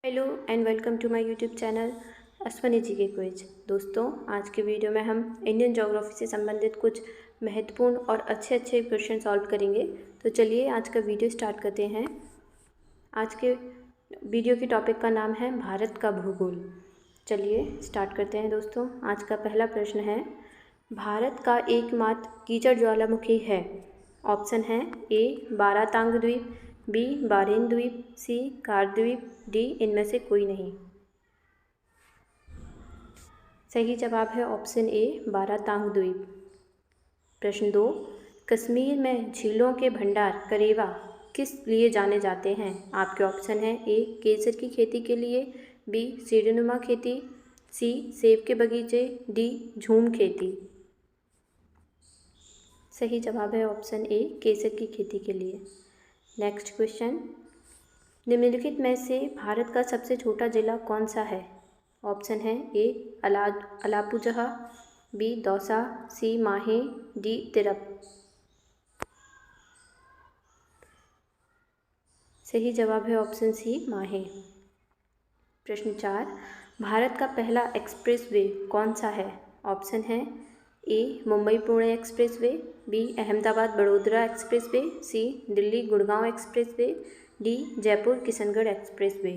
Hello and welcome to my YouTube channel Ashwani ji के quiz. दोस्तों, आज के वीडियो में हम इंडियन ज्योग्राफी से संबंधित कुछ महत्वपूर्ण और अच्छे क्वेश्चन सॉल्व करेंगे। तो चलिए आज का वीडियो स्टार्ट करते हैं। आज के वीडियो की टॉपिक का नाम है भारत का भूगोल। चलिए स्टार्ट करते हैं दोस्तों। आज का पहला प्रश्न है, भारत का एकमात्र कीचड़ ज्वालामुखी है। ऑप्शन है ए बारातांग द्वीप, बी बारेन द्वीप, सी कारद्वीप, डी इनमें से कोई नहीं। सही जवाब है ऑप्शन ए बारातांग द्वीप। प्रश्न 2, कश्मीर में झीलों के भंडार करेवा किस लिए जाने जाते हैं। आपके ऑप्शन है ए केसर की खेती के लिए, बी सीढ़ीनुमा खेती, सी सेब के बगीचे, डी झूम खेती। सही जवाब है ऑप्शन ए केसर की खेती के लिए। नेक्स्ट क्वेश्चन, निम्नलिखित में से भारत का सबसे छोटा जिला कौन सा है। ऑप्शन है ए अलापुझा, बी दौसा, सी माहे, डी तिरप। सही जवाब है ऑप्शन सी माहे। प्रश्न 4, भारत का पहला एक्सप्रेसवे कौन सा है। ऑप्शन है A Mumbai Pune expressway, B Ahmedabad Vadodara expressway, C Delhi Gurgaon expressway, D Jaipur Kishangarh expressway.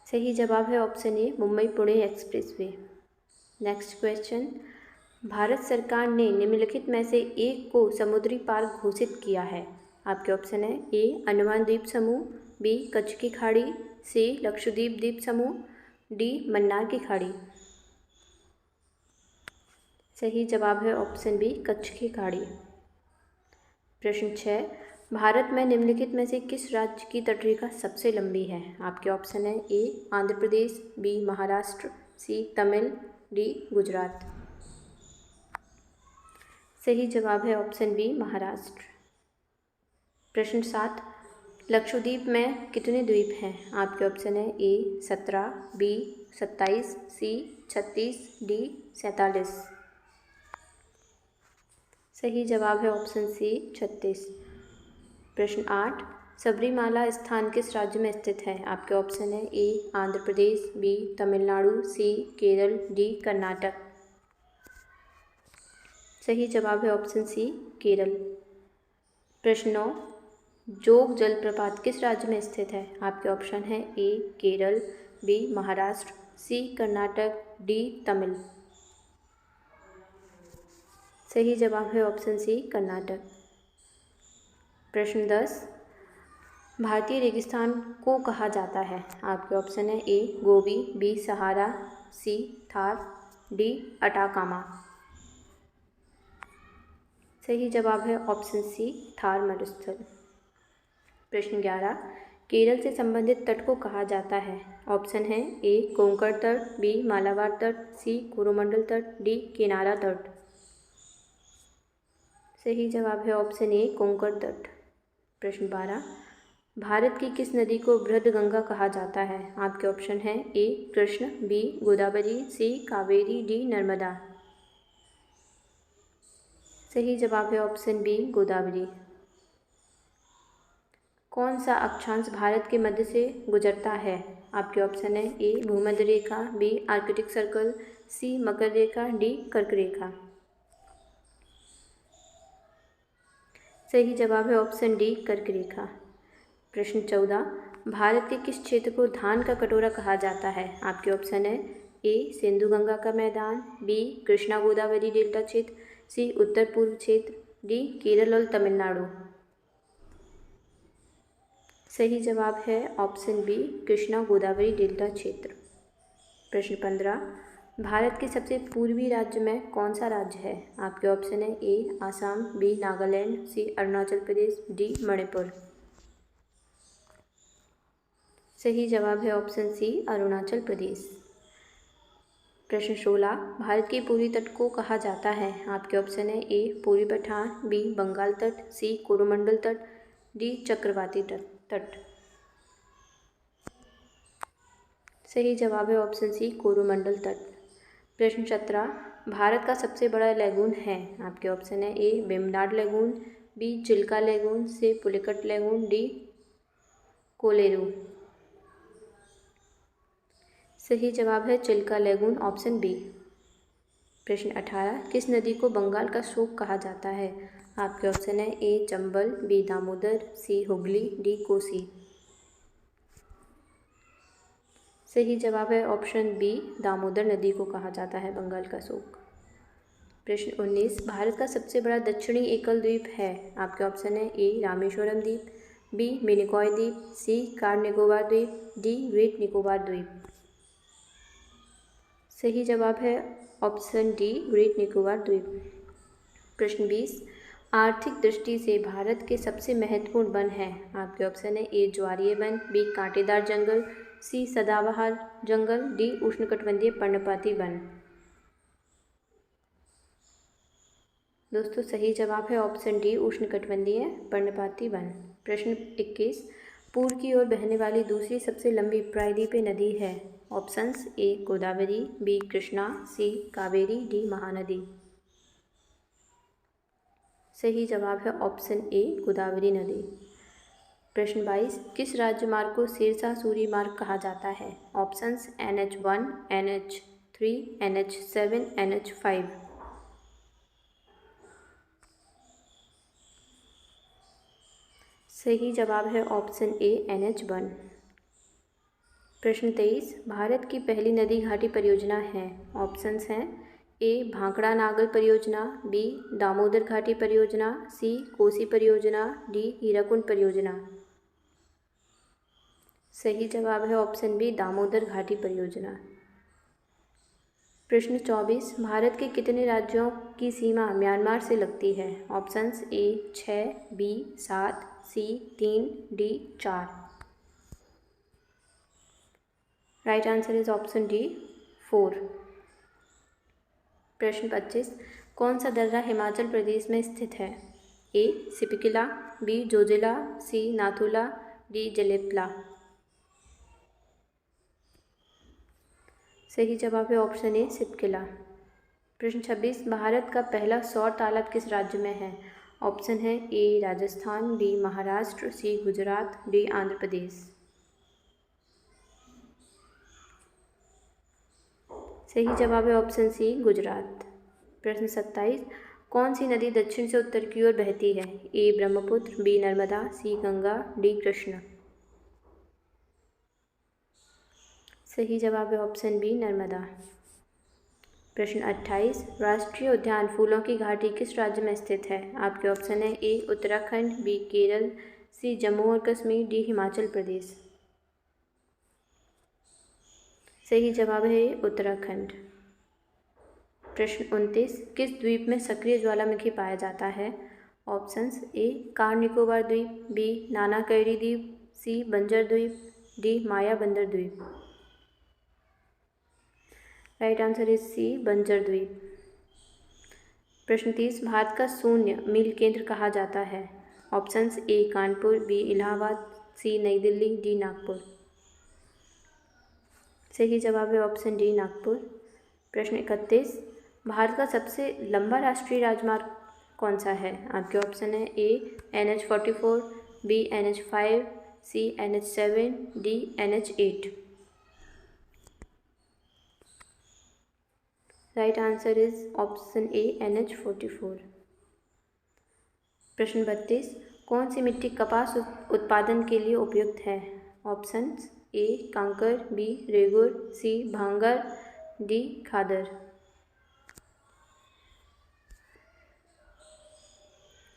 सही जवाब है option A Mumbai Pune expressway. Next question, Bharat सरकार ने निम्नलिखित में से एक को समुद्री पार्क घोषित किया है। आपके ऑप्शन है ए अंडमान द्वीप समूह, बी कच्छ की खाड़ी, सी लक्षद्वीप द्वीप समूह, डी मन्नार की खाड़ी। सही जवाब है ऑप्शन बी कच्छ की खाड़ी। प्रश्न 6, भारत में निम्नलिखित में से किस राज्य की तटरेखा सबसे लंबी है। आपके ऑप्शन है ए आंध्र प्रदेश, बी महाराष्ट्र, सी तमिल, डी गुजरात। सही जवाब है ऑप्शन बी महाराष्ट्र। प्रश्न 7, लक्षद्वीप में कितने द्वीप हैं। आपके ऑप्शन है ए 17, बी 27, सी 36, डी 47। सही जवाब है ऑप्शन सी 36। प्रश्न 8, सबरीमाला स्थान किस राज्य में स्थित है। आपके ऑप्शन है ए आंध्र प्रदेश, बी तमिलनाडु, सी केरल, डी कर्नाटक। सही जवाब है ऑप्शन सी केरल। प्रश्न 9, जोग जलप्रपात किस राज्य में स्थित है। आपके ऑप्शन है ए केरल, बी महाराष्ट्र, सी कर्नाटक, डी तमिल। सही जवाब है ऑप्शन सी कर्नाटक। प्रश्न 10, भारतीय रेगिस्तान को कहा जाता है। आपके ऑप्शन है ए गोबी, बी सहारा, सी थार, डी अटाकामा। सही जवाब है ऑप्शन सी थार मरुस्थल। प्रश्न 11, केरल से संबंधित तट को कहा जाता है। ऑप्शन है ए कोंकण तट, बी मालाबार तट, सी कोरोमंडल तट, डी किनारा तट। सही जवाब है ऑप्शन ए कोंकण तट। प्रश्न 12, भारत की किस नदी को बृहद गंगा कहा जाता है। आपके ऑप्शन है ए कृष्ण, बी गोदावरी, सी कावेरी, डी नर्मदा। सही जवाब है ऑप्शन बी गोदावरी। कौन सा अक्षांश भारत के मध्य से गुजरता है। आपके ऑप्शन है ए भूमध्य रेखा, बी आर्कटिक सर्कल, सी मकर रेखा, डी कर्क रेखा। सही जवाब है ऑप्शन डी कर्क रेखा। प्रश्न 14, भारत के किस क्षेत्र को धान का कटोरा कहा जाता है। आपके ऑप्शन है ए सिंधु गंगा का मैदान, बी कृष्णा गोदावरी डेल्टा क्षेत्र, सी उत्तर पूर्व क्षेत्र, डी केरल और तमिलनाडु। सही जवाब है option B Krishna Godavari delta क्षेत्र। प्रश्न 15, भारत के सबसे पूर्वी राज्य में कौन सा राज्य है। आपके ऑप्शन है ए आसाम, बी नागालैंड, सी अरुणाचल प्रदेश, डी मणिपुर। सही जवाब है ऑप्शन सी अरुणाचल प्रदेश। प्रश्न 16, भारत के पूर्वी तट को कहा जाता है। आपके ऑप्शन है ए पूर्वी पठार, बी बंगाल तट, सी कोरोमंडल तट, डी चक्रवाती तट। सही जवाब है ऑप्शन सी कोरोमंडल तट। प्रश्न 17, भारत का सबसे बड़ा लैगून है। आपके ऑप्शन है A Vembanad lagoon, B Chilka lagoon, C Pulicat lagoon, D Kolleru. सही जवाब है चिल्का लेगून, ऑप्शन बी। प्रश्न 18, किस नदी को बंगाल का शोक कहा जाता है? आपके ऑप्शन है ए चंबल, बी दामोदर, सी हुगली, डी कोसी। सही जवाब है ऑप्शन बी, दामोदर नदी को कहा जाता है बंगाल का शोक। प्रश्न 19, भारत का सबसे बड़ा दक्षिणी एकल द्वीप है? आपके ऑप्शन है ए रामेश्वरम द्वीप, बी मिनिकॉय द्वीप, सी कार निकोबार द्वीप, डी ग्रेट निकोबार द्वीप। सही जवाब है ऑप्शन डी, ग्रेट निकोबार द्वीप। प्रश्न 20, आर्थिक दृष्टि से भारत के सबसे महत्वपूर्ण वन हैं? आपके ऑप्शन है ए ज्वारीय वन, बी कांटेदार जंगल, सी सदाबहार जंगल, डी उष्णकटिबंधीय पर्णपाती वन। दोस्तों सही जवाब है ऑप्शन डी, उष्णकटिबंधीय पर्णपाती वन। प्रश्न 21, पूर्व की ओर बहने वाली दूसरी सबसे लंबी प्रायद्वीपीय नदी है? Options A Godavari, B Krishna, C Kaveri, D Mahanadi. सही जवाब है ऑप्शन ए, गोदावरी नदी। प्रश्न 22, किस राजमार्ग को सिरसा सूरी मार्ग कहा जाता है? Options NH1, NH3, NH7, NH5। सही जवाब है ऑप्शन ए, NH1। प्रश्न 23, भारत की पहली नदी घाटी परियोजना है? ऑप्शंस हैं ए भांकड़ा नागल परियोजना, बी दामोदर घाटी परियोजना, सी कोसी परियोजना, डी हीराकुंड परियोजना। सही जवाब है ऑप्शन बी, दामोदर घाटी परियोजना। प्रश्न 24, भारत के कितने राज्यों की सीमा म्यांमार से लगती है? Options A 6, B 7, C 3, D 4। Right answer is option D 4। प्रश्न 25, कौन सा दर्रा हिमाचल प्रदेश में स्थित है? ए सिपकिला, बी जोजिला, सी नाथुला, डी जलेपला। सही जवाब है ऑप्शन ए सिपकिला। प्रश्न 26, भारत का पहला सौर तालाब किस राज्य में है? ऑप्शन है ए राजस्थान, बी महाराष्ट्र, सी गुजरात, डी आंध्र प्रदेश। सही जवाब है ऑप्शन सी, गुजरात। प्रश्न 27, कौन सी नदी दक्षिण से उत्तर की ओर बहती है? ए ब्रह्मपुत्र, बी नर्मदा, सी गंगा, डी कृष्ण। सही जवाब है ऑप्शन बी, नर्मदा। प्रश्न 28, राष्ट्रीय उद्यान फूलों की घाटी किस राज्य में स्थित है? आपके ऑप्शन है ए उत्तराखंड, बी केरल, सी जम्मू और कश्मीर, डी हिमाचल प्रदेश। सही जवाब है उत्तराखंड। प्रश्न 29, किस द्वीप में सक्रिय ज्वालामुखी पाया जाता है? ऑप्शंस ए कार निकोबार द्वीप, बी नानाकैरी द्वीप, सी बंजर द्वीप, डी मायाबंदर द्वीप। राइट आंसर इज सी, बंजर द्वीप। प्रश्न 30, भारत का शून्य मील केंद्र कहा जाता है? Options A Kanpur, B Allahabad, C Nai Delhi, D Nagpur. सही जवाब है ऑप्शन डी, नागपुर। प्रश्न 31, भारत का सबसे लंबा राष्ट्रीय राजमार्ग कौन सा है? आपके ऑप्शन है A NH44, B NH5, C NH7, D NH8। Right answer is option A NH44। प्रश्न 32, कौन सी मिट्टी कपास उत्पादन के लिए उपयुक्त है? Options A kankar, B regur, C bhangar, D खादर।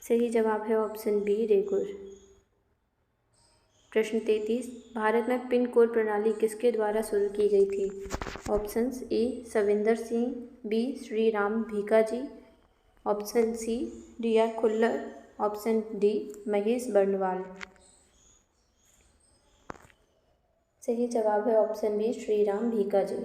सही जवाब है ऑप्शन बी, रेगुर। प्रश्न 33, भारत में पिन कोड प्रणाली किसके द्वारा शुरू की गई थी? Options A Savinder Singh, B Shri Ram Bhikaji, option C DR Khullar, option D Mahesh Barnwal. सही जवाब है ऑप्शन बी, श्री राम भीकाजी।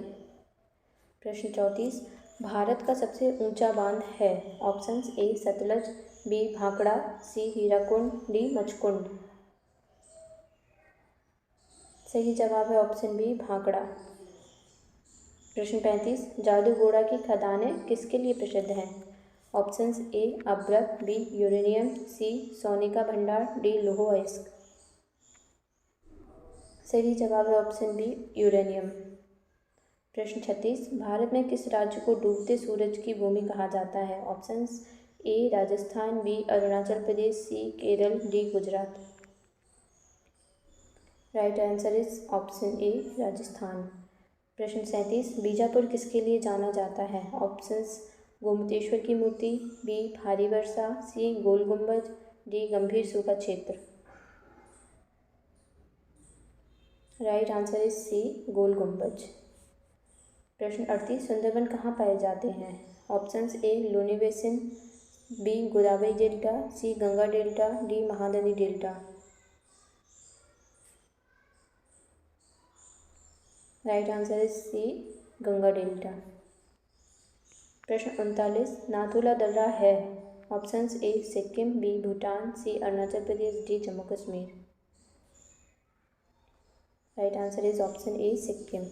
प्रश्न 34, भारत का सबसे ऊंचा बांध है? Options A Sutlej, B Bhakra, C Hirakud, D Machkund. सही जवाब है ऑप्शन बी, भाखड़ा। प्रश्न 35, जादू घोड़ा की खदानें किसके लिए प्रसिद्ध हैं? ऑप्शंस ए अभ्रक, बी यूरेनियम, सी सोने का भंडार, डी लौह अयस्क। सही जवाब है ऑप्शन बी यूरेनियम। प्रश्न 36, भारत में किस राज्य को डूबते सूरज की भूमि कहा जाता है? Options A Rajasthan, B Arunachal Pradesh, C Kerala, D Gujarat. Right answer is option A Rajasthan. प्रश्न 37, बीजापुर किसके लिए जाना जाता है? ऑप्शंस गोमतेश्वर की मूर्ति, बी भारी वर्षा, सी गोल गुंबज, डी गंभीर सूखा क्षेत्र। Right answer is C Gol Gumbaz. प्रश्न 38, सुंदरबन कहाँ पाए जाते हैं? Options A Luni basin, B Godavari delta, C Ganga delta, D Mahanadi delta. Right answer is C Ganga delta. प्रश्न 39, नाथुला दर्रा है? Options A Sikkim, B Bhutan, C Arunachal Pradesh, D Jammu Kashmir. Right answer is option A Sikkim.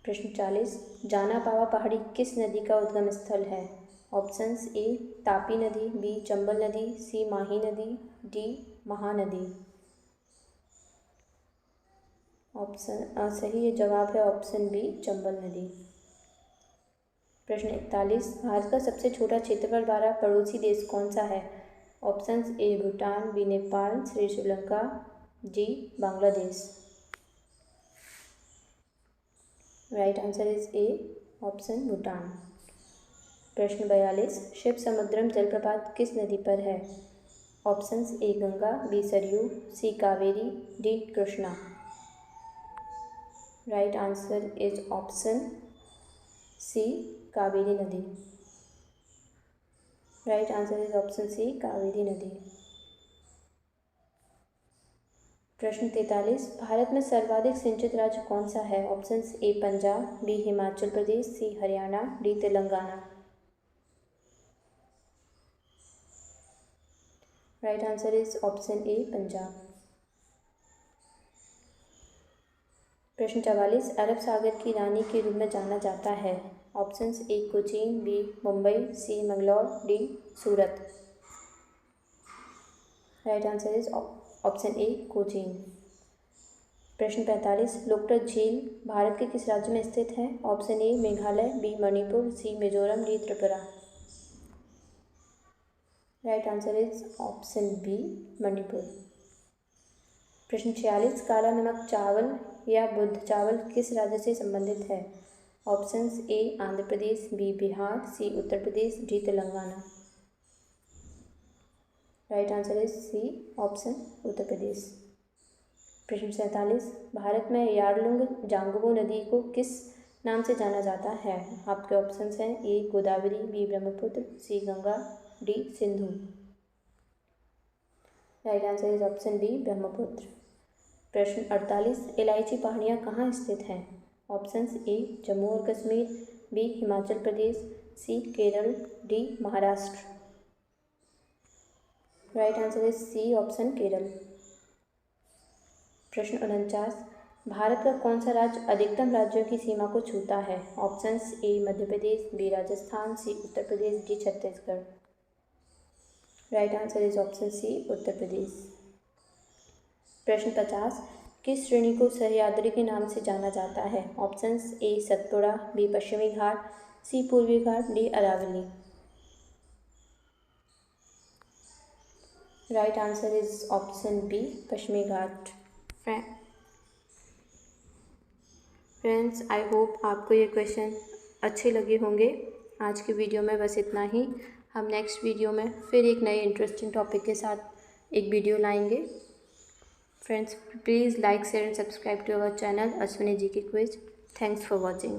प्रश्न 40, जाना पावा पहाड़ी किस नदी का उद्गम स्थल है? ऑप्शंस ए तापी नदी, बी चंबल नदी, सी माही नदी, डी महानदी। ऑप्शन सही जवाब है ऑप्शन बी चंबल नदी। प्रश्न 41, भारत का सबसे छोटा क्षेत्रफल वाला पड़ोसी देश कौन सा है? Options A Bhutan, B Nepal, C Sri Lanka, D Bangladesh. Right answer is A option Bhutan. प्रश्न 42, शिव समुद्रम जलप्रपात किस नदी पर है? Options A Ganga, B Saryu, C Kaveri, D Krishna. Right answer is option C Kaveri नदी। Right answer is option C Kaveri नदी। प्रश्न 43, भारत में सर्वाधिक सिंचित राज्य कौन सा है? Options A Punjab, B Himachal Pradesh, C Haryana, D Telangana. Right answer is option A Punjab. प्रश्न 44, अरब सागर की रानी के रूप में जाना जाता है? Options A Cochin, B Mumbai, C Mangalore, D Surat. Right answer is option A Cochin. प्रश्न 45, लोकटक झील भारत के किस राज्य में स्थित है? Option A Meghalaya, B Manipur, C Mizoram, D Tripura. Right answer is option B Manipur. प्रश्न 46, काला नमक चावल या बुध चावल किस राज्य से संबंधित है? Options A Andhra Pradesh, B Bihar, C Uttar Pradesh, D Telangana. Right answer is C option Uttar Pradesh. प्रश्न 47, भारत में यारलुंग जांगबो नदी को किस नाम से जाना जाता है? आपके ऑप्शंस हैं A Godavari, B Brahmaputra, C Ganga, D Sindhu. Right answer is option B Brahmaputra. प्रश्न 48, इलायची पहाड़ियाँ कहाँ स्थित हैं? ऑप्शंस ए जम्मू और Kashmir, B Himachal Pradesh, C Kerala, D Maharashtra. Right answer is C option Kerala. प्रश्न 49, भारत का कौन सा राज्य अधिकतम राज्यों की सीमा को छूता है? Options A Madhya Pradesh, B Rajasthan, C Uttar Pradesh, D Chhattisgarh. Right answer is option C Uttar Pradesh. प्रश्न 50, किस श्रेणी को सह्याद्री के नाम से जाना जाता है? Options A Satpura, B Pashchimi Ghat, C Purvi Ghat, D Aravali. Right answer is option B Pashchimi Ghat. Friends, I hope आपको ये क्वेश्चन अच्छे लगे होंगे। आज की वीडियो में बस इतना ही। हम नेक्स्ट वीडियो में फिर एक नए इंटरेस्टिंग टॉपिक के साथ एक वीडियो लाएंगे। Friends, please like, share and subscribe to our channel Ashwini GK Quiz. Thanks for watching.